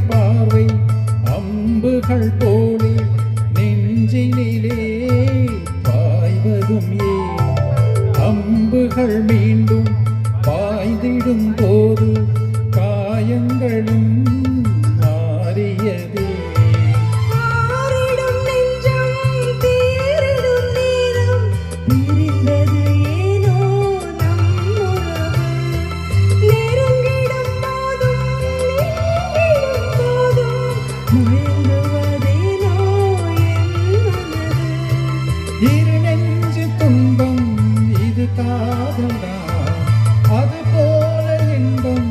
பார்வை அம்புகள் போலே நெஞ்சினிலே பாய்வதும் ஏன் அம்புகள் மீண்டும் பாய்ந்திடும் போது காயங்களும் மாறியதே இரு நெஞ்சு துன்பம் இது காதலா அதுபோல இன்பம்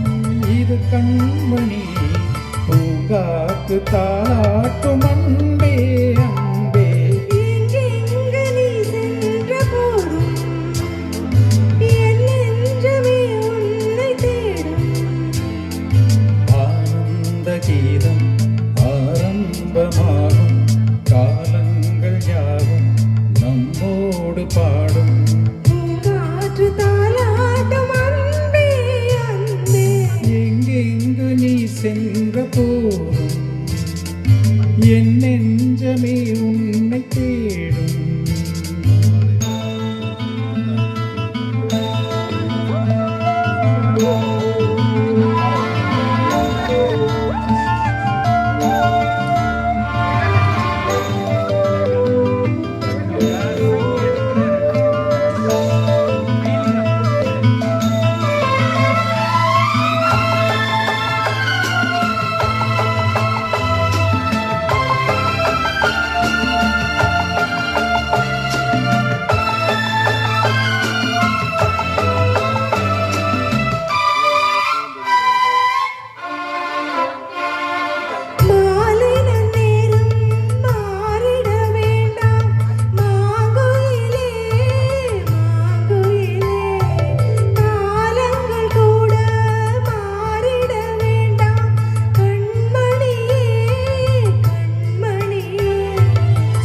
இது கண்மணி பூங்காத்து தாளாட்டும் அன்பே அன்பே நீ சென்ற போதும் என் நெஞ்சமே உன்னை தேடும் ஆனந்த கீதம் ஆரம்பமாகும் காலங்கள் யாவும் நம்மோடு பாடும் காற்று தாலாட்டும் அன்பே அன்பே எங்கெங்கு நீ சென்ற போதும் என் நெஞ்சமே உன்னை தேடும்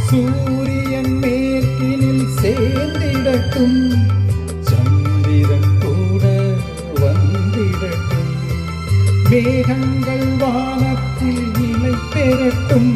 சூரியன் மேற்கினில் சேர்ந்திடட்டும் சந்திரன் கூட வந்திடட்டும் மேகங்கள் வானத்தில் நிலை பெறட்டும்